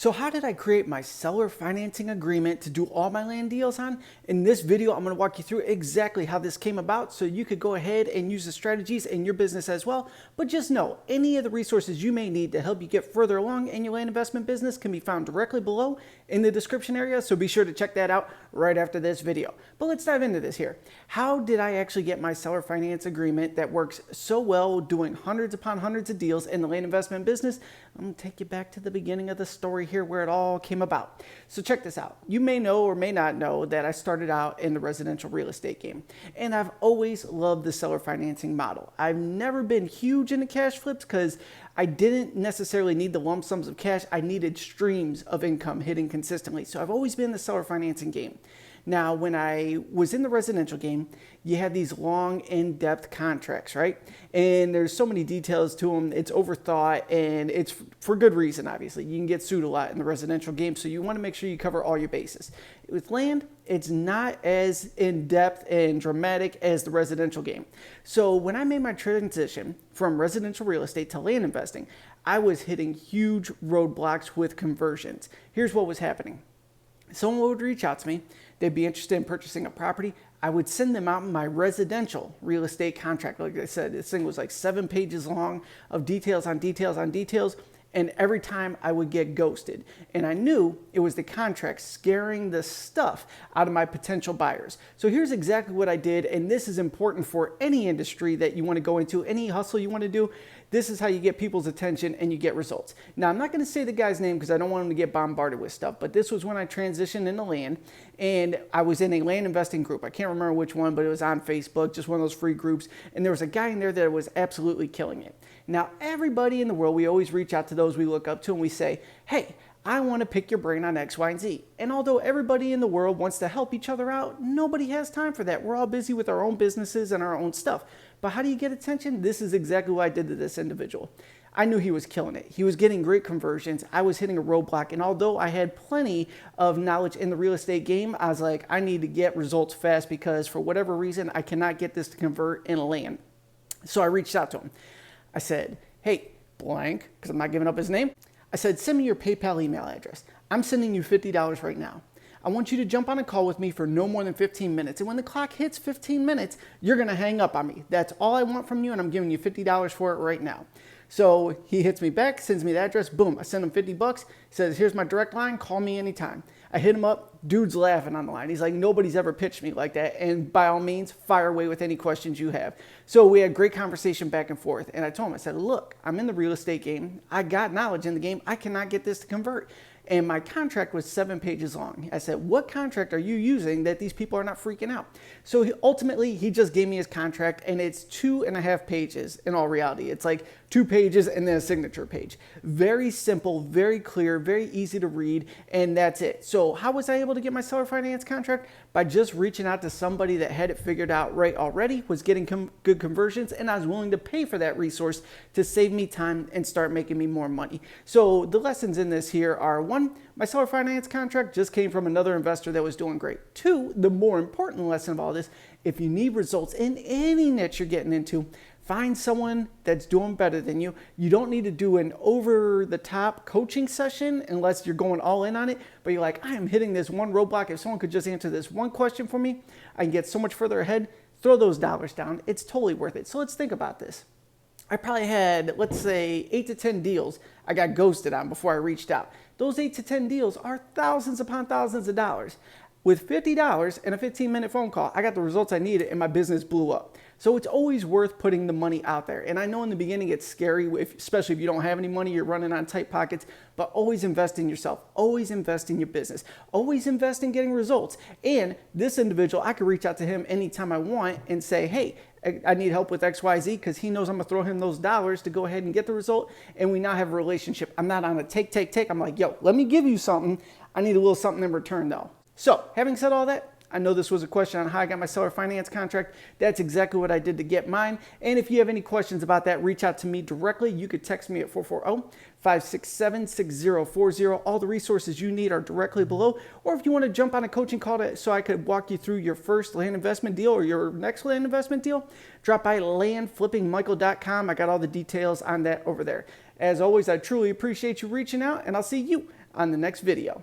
So how did I create my seller financing agreement to do all my land deals on? In this video, I'm going to walk you through exactly how this came about so you could go ahead and use the strategies in your business as well. But just know, any of the resources you may need to help you get further along in your land investment business can be found directly below in the description area. So be sure to check that out right after this video. But let's dive into this here. How did I actually get my seller finance agreement that works so well doing hundreds upon hundreds of deals in the land investment business? I'm going to take you back to the beginning of the story here where it all came about. So check this out. You may know or may not know that I started out in the residential real estate game, and I've always loved the seller financing model. I've never been huge into cash flips because I didn't necessarily need the lump sums of cash. I needed streams of income hitting consistently. So I've always been in the seller financing game. Now, when I was in the residential game, you had these long, in-depth contracts, right? And there's so many details to them. It's overthought, and it's for good reason, obviously. You can get sued a lot in the residential game, so you want to make sure you cover all your bases. With land, it's not as in-depth and dramatic as the residential game. So when I made my transition from residential real estate to land investing, I was hitting huge roadblocks with conversions. Here's what was happening. Someone would reach out to me. They'd be interested in purchasing a property. I would send them out my residential real estate contract. Like I said, this thing was like 7 pages long of details on details on details. And every time I would get ghosted. And I knew it was the contract scaring the stuff out of my potential buyers. So here's exactly what I did. And this is important for any industry that you want to go into, any hustle you want to do. This is how you get people's attention and you get results. Now, I'm not going to say the guy's name because I don't want him to get bombarded with stuff, but this was when I transitioned into land and I was in a land investing group. I can't remember which one, but it was on Facebook, just one of those free groups. And there was a guy in there that was absolutely killing it. Now, everybody in the world, we always reach out to those we look up to and we say, hey, I want to pick your brain on X, Y, and Z. And although everybody in the world wants to help each other out, nobody has time for that. We're all busy with our own businesses and our own stuff. But how do you get attention? This is exactly what I did to this individual. I knew he was killing it. He was getting great conversions. I was hitting a roadblock. And although I had plenty of knowledge in the real estate game, I was like, I need to get results fast because for whatever reason, I cannot get this to convert in land. So I reached out to him. I said, hey, blank, because I'm not giving up his name. I said, send me your PayPal email address. I'm sending you $50 right now. I want you to jump on a call with me for no more than 15 minutes. And when the clock hits 15 minutes, you're going to hang up on me. That's all I want from you, and I'm giving you $50 for it right now. So he hits me back, sends me the address. Boom, I send him $50. He says, here's my direct line. Call me anytime. I hit him up. Dude's laughing on the line. He's like, nobody's ever pitched me like that. And by all means, fire away with any questions you have. So we had great conversation back and forth. And I told him, I said, look, I'm in the real estate game. I got knowledge in the game. I cannot get this to convert. And my contract was 7 pages long. I said, what contract are you using that these people are not freaking out? So ultimately, he just gave me his contract, and it's 2.5 pages in all reality. It's like 2 pages and then a signature page. Very simple, very clear, very easy to read, and that's it. So how was I able to get my seller finance contract? By just reaching out to somebody that had it figured out right already, was getting good conversions, and I was willing to pay for that resource to save me time and start making me more money. So the lessons in this here are, 1, my seller finance contract just came from another investor that was doing great. 2, the more important lesson of all this, if you need results in any niche you're getting into, find someone that's doing better than you. You don't need to do an over-the-top coaching session unless you're going all in on it. But you're like, I am hitting this one roadblock. If someone could just answer this one question for me, I can get so much further ahead. Throw those dollars down. It's totally worth it. So let's think about this. I probably had, let's say, 8 to 10 deals I got ghosted on before I reached out. Those 8 to 10 deals are thousands upon thousands of dollars. With $50 and a 15-minute phone call, I got the results I needed and my business blew up. So it's always worth putting the money out there. And I know in the beginning it's scary, especially if you don't have any money, you're running on tight pockets, but always invest in yourself. Always invest in your business. Always invest in getting results. And this individual, I could reach out to him anytime I want and say, hey, I need help with XYZ, because he knows I'm going to throw him those dollars to go ahead and get the result. And we now have a relationship. I'm not on a take. I'm like, yo, let me give you something. I need a little something in return though. So having said all that, I know this was a question on how I got my seller finance contract. That's exactly what I did to get mine. And if you have any questions about that, reach out to me directly. You could text me at 440-567-6040. All the resources you need are directly below. Or if you want to jump on a coaching call so I could walk you through your first land investment deal or your next land investment deal, drop by landflippingmichael.com. I got all the details on that over there. As always, I truly appreciate you reaching out, and I'll see you on the next video.